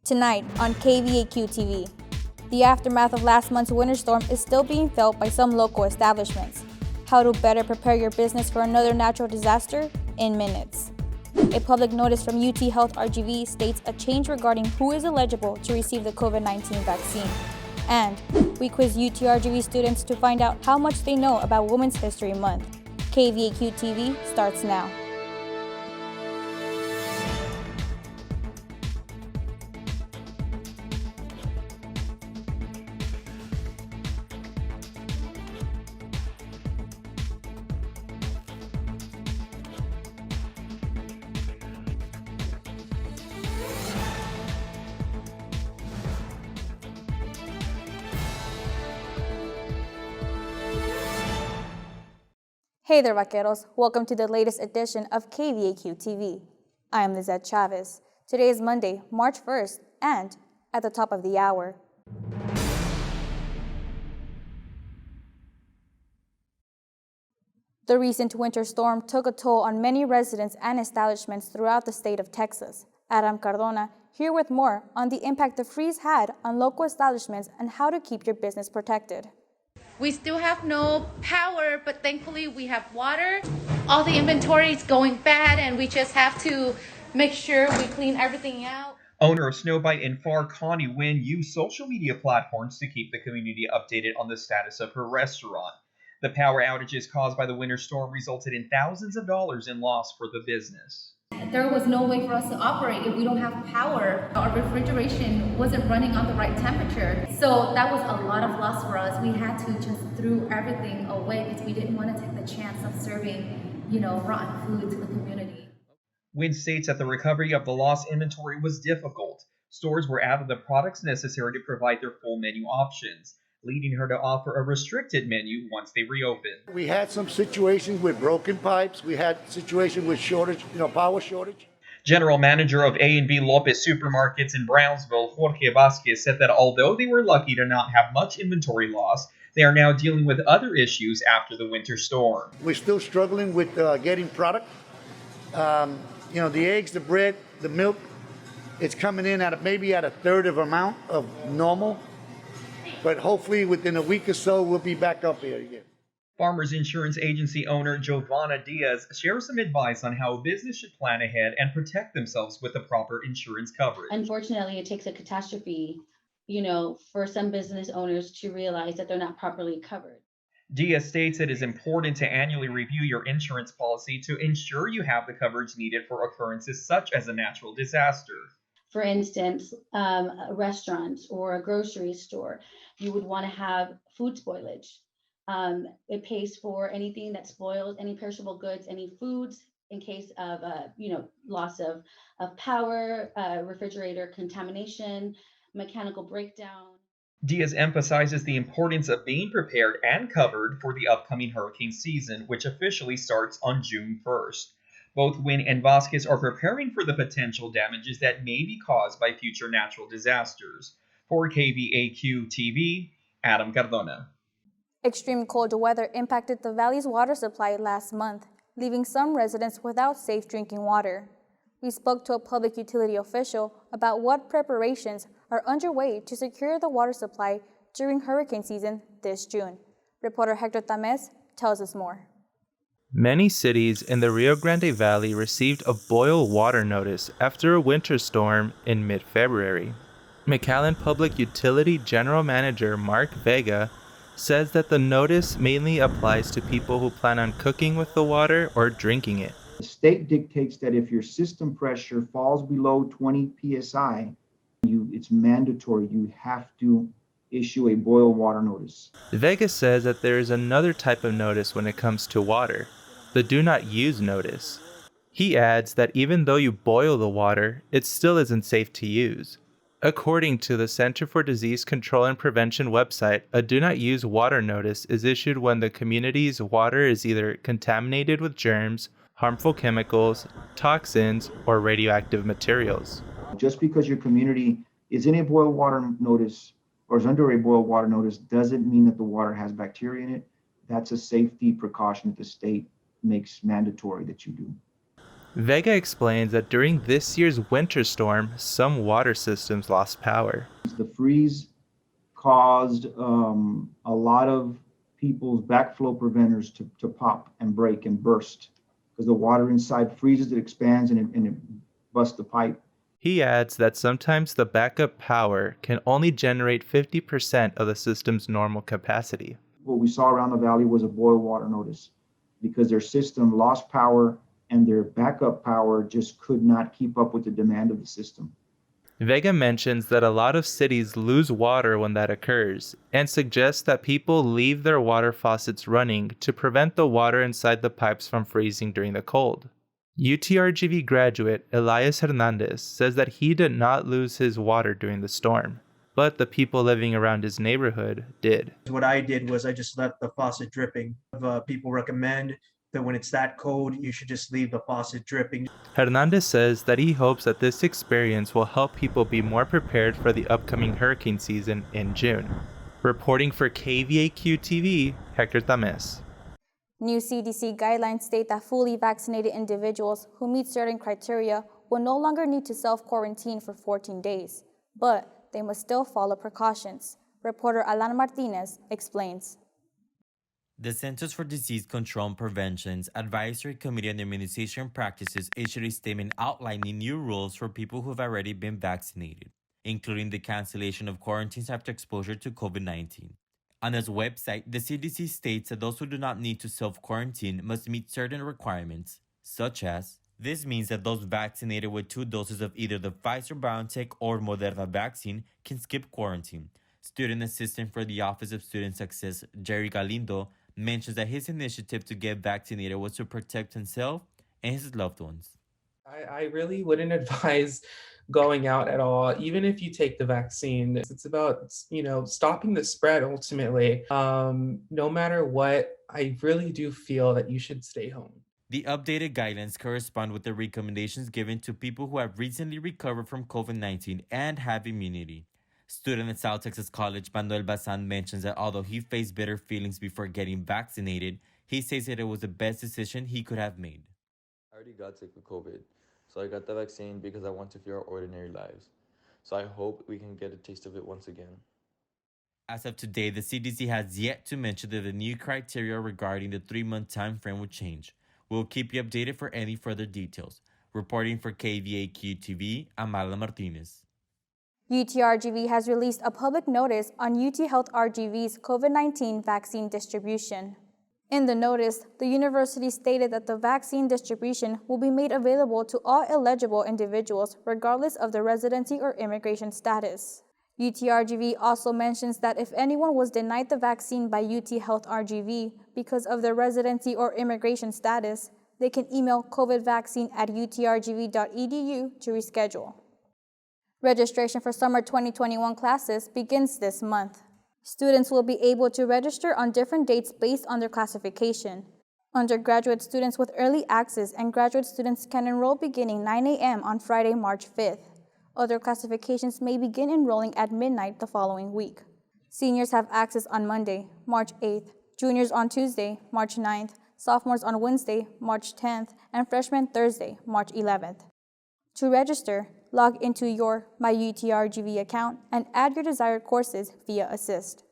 Tonight on KVAQ-TV, the aftermath of last month's winter storm is still being felt by some local establishments. How to better prepare your business for another natural disaster in minutes. A public notice from UT Health RGV states a change regarding who is eligible to receive the COVID-19 vaccine. And we quiz UTRGV students to find out how much they know about Women's History Month. KVAQ-TV starts now. Hey there, vaqueros. Welcome to the latest edition of KVAQ-TV. I am Lizette Chavez. Today is Monday, March 1st, and at the top of the hour. The recent winter storm took a toll on many residents and establishments throughout the state of Texas. Adam Cardona here with more on the impact the freeze had on local establishments and how to keep your business protected. We still have no power, but thankfully we have water. All the inventory is going bad, and we just have to make sure we clean everything out. Owner of Snowbite in Farr, Connie Wynn, used social media platforms to keep the community updated on the status of her restaurant. The power outages caused by the winter storm resulted in thousands of dollars in loss for the business. There was no way for us to operate if we don't have power. Our refrigeration wasn't running on the right temperature. So that was a lot of loss for us. We had to just throw everything away because we didn't want to take the chance of serving, rotten food to the community. Wynn states that the recovery of the lost inventory was difficult. Stores were out of the products necessary to provide their full menu options, leading her to offer a restricted menu once they reopened. We had some situations with broken pipes. We had situations with shortage, power shortage. General Manager of A&B Lopez Supermarkets in Brownsville, Jorge Vasquez, said that although they were lucky to not have much inventory loss, they are now dealing with other issues after the winter storm. We're still struggling with getting product. The eggs, the bread, the milk, it's coming in maybe at a third of amount of normal. But hopefully within a week or so, we'll be back up here again. Farmers Insurance Agency owner Giovanna Diaz shares some advice on how a business should plan ahead and protect themselves with the proper insurance coverage. Unfortunately, it takes a catastrophe, for some business owners to realize that they're not properly covered. Diaz states it is important to annually review your insurance policy to ensure you have the coverage needed for occurrences such as a natural disaster. For instance, a restaurant or a grocery store, you would want to have food spoilage. It pays for anything that spoils, any perishable goods, any foods in case of, loss of power, refrigerator contamination, mechanical breakdown. Diaz emphasizes the importance of being prepared and covered for the upcoming hurricane season, which officially starts on June 1st. Both Wynn and Vasquez are preparing for the potential damages that may be caused by future natural disasters. For KVAQ-TV, Adam Cardona. Extreme cold weather impacted the valley's water supply last month, leaving some residents without safe drinking water. We spoke to a public utility official about what preparations are underway to secure the water supply during hurricane season this June. Reporter Hector Tamez tells us more. Many cities in the Rio Grande Valley received a boil water notice after a winter storm in mid-February. McAllen Public Utility General Manager Mark Vega says that the notice mainly applies to people who plan on cooking with the water or drinking it. The state dictates that if your system pressure falls below 20 psi, it's mandatory. You have to issue a boil water notice. Vega says that there is another type of notice when it comes to water, the do not use notice. He adds that even though you boil the water, it still isn't safe to use. According to the Center for Disease Control and Prevention website, a do not use water notice is issued when the community's water is either contaminated with germs, harmful chemicals, toxins, or radioactive materials. Just because your community is in a boil water notice or is under a boil water notice doesn't mean that the water has bacteria in it. That's a safety precaution that the state makes mandatory that you do. Vega explains that during this year's winter storm, some water systems lost power. The freeze caused a lot of people's backflow preventers to pop and break and burst because the water inside freezes, it expands, and it busts the pipe. He adds that sometimes the backup power can only generate 50% of the system's normal capacity. What we saw around the valley was a boil water notice because their system lost power and their backup power just could not keep up with the demand of the system. Vega mentions that a lot of cities lose water when that occurs and suggests that people leave their water faucets running to prevent the water inside the pipes from freezing during the cold. UTRGV graduate Elias Hernandez says that he did not lose his water during the storm, but the people living around his neighborhood did. What I did was I just left the faucet dripping. People recommend that when it's that cold, you should just leave the faucet dripping. Hernandez says that he hopes that this experience will help people be more prepared for the upcoming hurricane season in June. Reporting for KVAQ-TV, Hector Tames. New CDC guidelines state that fully vaccinated individuals who meet certain criteria will no longer need to self-quarantine for 14 days, but they must still follow precautions. Reporter Alan Martinez explains. The Centers for Disease Control and Prevention's Advisory Committee on Immunization Practices issued a statement outlining new rules for people who have already been vaccinated, including the cancellation of quarantines after exposure to COVID-19. On its website, the CDC states that those who do not need to self-quarantine must meet certain requirements, such as, this means that those vaccinated with 2 doses of either the Pfizer-BioNTech or Moderna vaccine can skip quarantine. Student Assistant for the Office of Student Success, Jerry Galindo, mentions that his initiative to get vaccinated was to protect himself and his loved ones. I really wouldn't advise going out at all, even if you take the vaccine. It's about, stopping the spread ultimately. No matter what, I really do feel that you should stay home. The updated guidelines correspond with the recommendations given to people who have recently recovered from COVID-19 and have immunity. Student at South Texas College, Manuel Bazan, mentions that although he faced bitter feelings before getting vaccinated, he says that it was the best decision he could have made. I already got sick with COVID, so I got the vaccine because I want to feel our ordinary lives. So I hope we can get a taste of it once again. As of today, the CDC has yet to mention that the new criteria regarding the 3-month time frame will change. We'll keep you updated for any further details. Reporting for KVAQ-TV, I'm Alan Martinez. UTRGV has released a public notice on UT Health RGV's COVID-19 vaccine distribution. In the notice, the university stated that the vaccine distribution will be made available to all eligible individuals regardless of their residency or immigration status. UTRGV also mentions that if anyone was denied the vaccine by UT Health RGV because of their residency or immigration status, they can email covidvaccine@utrgv.edu to reschedule. Registration for summer 2021 classes begins this month. Students will be able to register on different dates based on their classification. Undergraduate students with early access and graduate students can enroll beginning 9 a.m. on Friday, March 5th. Other classifications may begin enrolling at midnight the following week. Seniors have access on Monday, March 8th, juniors on Tuesday, March 9th, sophomores on Wednesday, March 10th, and freshmen Thursday, March 11th. To register, log into your My UTRGV account and add your desired courses via Assist.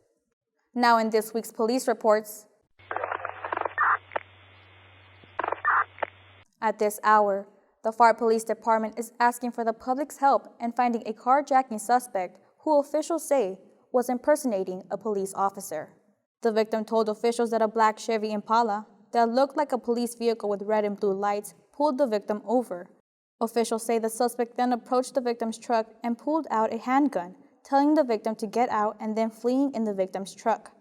Now in this week's police reports. At this hour, the FAR Police Department is asking for the public's help in finding a carjacking suspect who officials say was impersonating a police officer. The victim told officials that a black Chevy Impala that looked like a police vehicle with red and blue lights pulled the victim over. Officials say the suspect then approached the victim's truck and pulled out a handgun, telling the victim to get out and then fleeing in the victim's truck.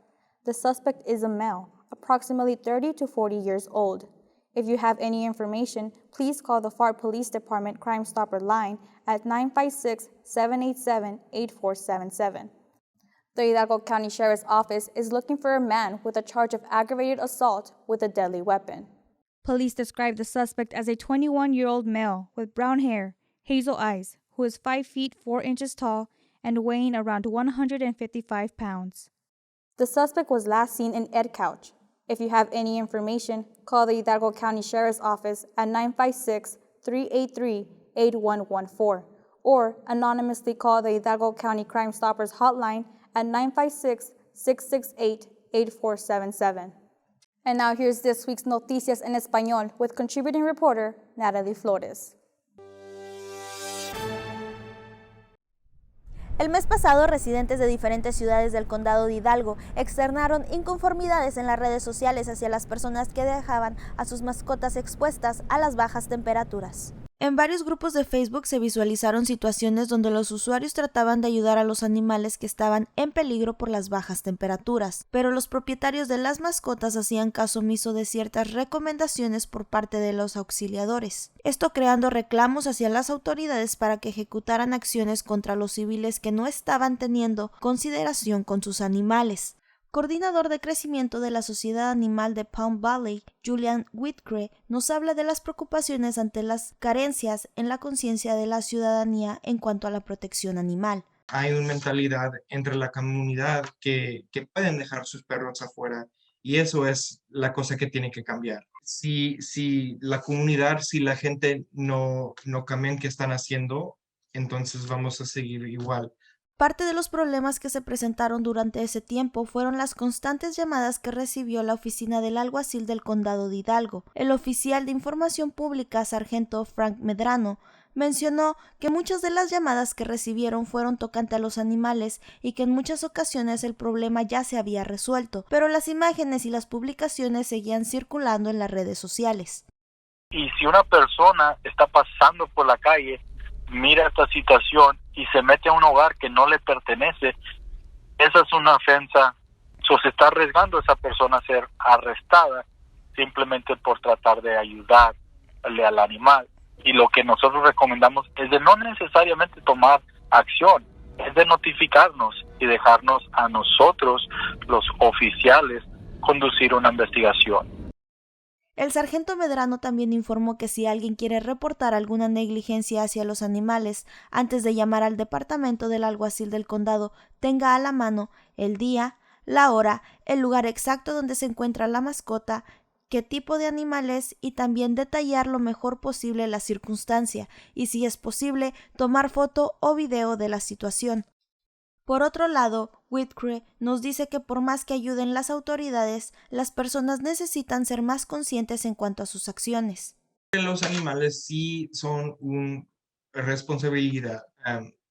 The suspect is a male, approximately 30 to 40 years old. If you have any information, please call the FAR Police Department Crime Stopper line at 956-787-8477. The Hidalgo County Sheriff's Office is looking for a man with a charge of aggravated assault with a deadly weapon. Police describe the suspect as a 21-year-old male with brown hair, hazel eyes, who is 5 feet 4 inches tall and weighing around 155 pounds. The suspect was last seen in Ed Couch. If you have any information, call the Hidalgo County Sheriff's Office at 956-383-8114 or anonymously call the Hidalgo County Crime Stoppers hotline at 956-668-8477. And now here's this week's Noticias en Español with contributing reporter Natalie Flores. El mes pasado, residentes de diferentes ciudades del condado de Hidalgo externaron inconformidades en las redes sociales hacia las personas que dejaban a sus mascotas expuestas a las bajas temperaturas. En varios grupos de Facebook se visualizaron situaciones donde los usuarios trataban de ayudar a los animales que estaban en peligro por las bajas temperaturas, pero los propietarios de las mascotas hacían caso omiso de ciertas recomendaciones por parte de los auxiliadores, esto creando reclamos hacia las autoridades para que ejecutaran acciones contra los civiles que no estaban teniendo consideración con sus animales. Coordinador de crecimiento de la Sociedad Animal de Palm Valley, Julian Whitcre, nos habla de las preocupaciones ante las carencias en la conciencia de la ciudadanía en cuanto a la protección animal. Hay una mentalidad entre la comunidad que pueden dejar sus perros afuera y eso es la cosa que tiene que cambiar. Si la comunidad, si la gente no cambian qué están haciendo, entonces vamos a seguir igual. Parte de los problemas que se presentaron durante ese tiempo fueron las constantes llamadas que recibió la oficina del alguacil del condado de Hidalgo. El oficial de información pública, sargento Frank Medrano, mencionó que muchas de las llamadas que recibieron fueron tocante a los animales y que en muchas ocasiones el problema ya se había resuelto, pero las imágenes y las publicaciones seguían circulando en las redes sociales. Y si una persona está pasando por la calle, mira esta situación y se mete a un hogar que no le pertenece, esa es una ofensa. Se está arriesgando a esa persona a ser arrestada simplemente por tratar de ayudarle al animal. Y lo que nosotros recomendamos es de no necesariamente tomar acción, es de notificarnos y dejarnos a nosotros, los oficiales, conducir una investigación. El sargento Medrano también informó que si alguien quiere reportar alguna negligencia hacia los animales, antes de llamar al departamento del alguacil del condado, tenga a la mano el día, la hora, el lugar exacto donde se encuentra la mascota, qué tipo de animal es y también detallar lo mejor posible la circunstancia y, si es posible, tomar foto o video de la situación. Por otro lado, Whitcre nos dice que por más que ayuden las autoridades, las personas necesitan ser más conscientes en cuanto a sus acciones. Los animales sí son una responsabilidad.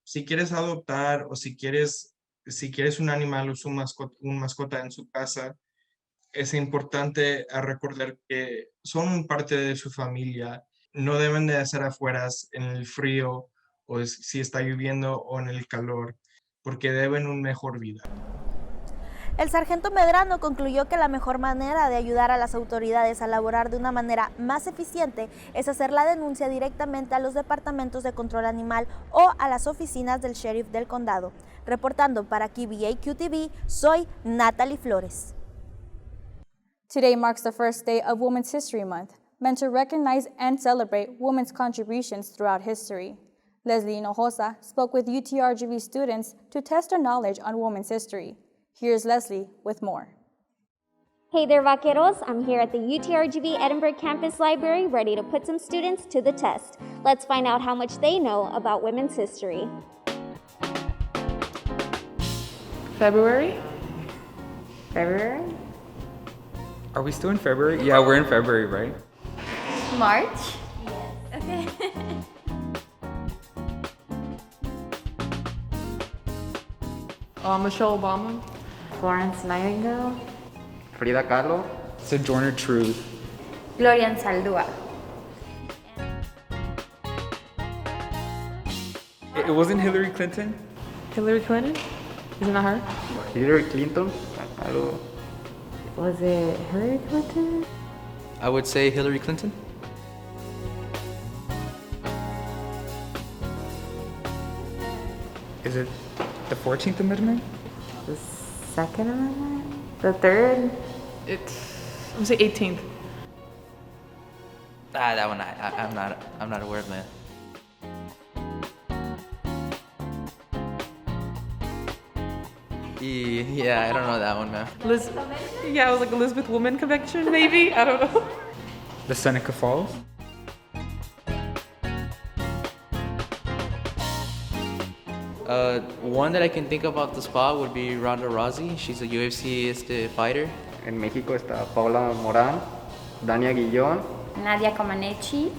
Si quieres adoptar o si quieres un animal o un mascota en su casa, es importante recordar que son parte de su familia. No deben de estar afuera en el frío o si está lloviendo o en el calor, porque deben una mejor vida. El sargento Medrano concluyó que la mejor manera de ayudar a las autoridades a laborar de una manera más eficiente es hacer la denuncia directamente a los departamentos de control animal o a las oficinas del sheriff del condado. Reportando para KVAQ-TV, soy Natalie Flores. Today marks the first day of Women's History Month, meant to recognize and celebrate women's contributions throughout history. Leslie Hinojosa spoke with UTRGV students to test their knowledge on women's history. Here's Leslie with more. Hey there, vaqueros. I'm here at the UTRGV Edinburgh Campus Library ready to put some students to the test. Let's find out how much they know about women's history. February? Are we still in February? Yeah, we're in February, right? March? Yes. Okay. Michelle Obama? Florence Nightingale? Frida Kahlo? Sojourner Truth. Gloria Anzaldúa. It wasn't Hillary Clinton? Hillary Clinton? Isn't that her? Hillary Clinton? Algo. Was it Hillary Clinton? I would say Hillary Clinton. Is it the 14th Amendment? The Second Amendment? The third? I'm gonna say 18th. That one I'm not aware of that. Yeah, I don't know that one, man. Yeah, I was like Elizabeth Woman Convention, maybe? I don't know. The Seneca Falls? One that I can think about the spot would be Ronda Rousey. She's a UFC fighter. En México está Paula Morán, Dania Guillón, Nadia Comaneci,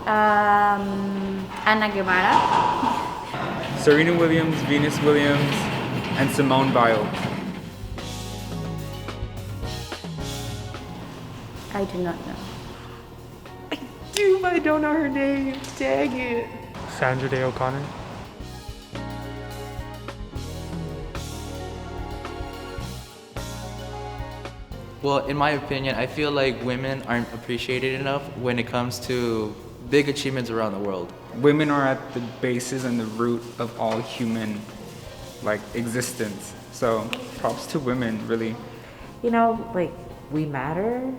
Ana Guevara, Serena Williams, Venus Williams, and Simone Biles. I do not know. Dude, I don't know her name. Dang it. Sandra Day O'Connor. Well, in my opinion, I feel like women aren't appreciated enough when it comes to big achievements around the world. Women are at the basis and the root of all human existence. So props to women, really. You know, we matter,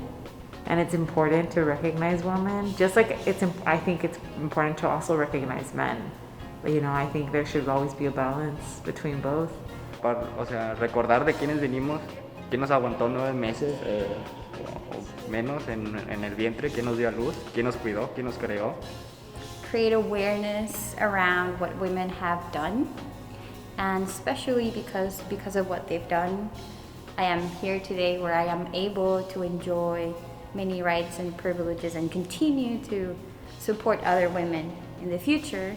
and it's important to recognize women. Just like I think it's important to also recognize men. But, I think there should always be a balance between both. O sea, recordar de quiénes venimos, quién nos aguantó 9 meses o menos en el vientre, quién nos dio a luz, quién nos cuidó, quién nos creó. Create awareness around what women have done, and especially because of what they've done, I am here today where I am able to enjoy many rights and privileges and continue to support other women in the future.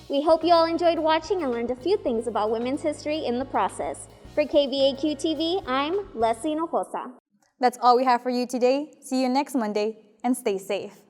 We hope you all enjoyed watching and learned a few things about women's history in the process. For KVAQ-TV, I'm Leslie Hinojosa. That's all we have for you today. See you next Monday, and stay safe.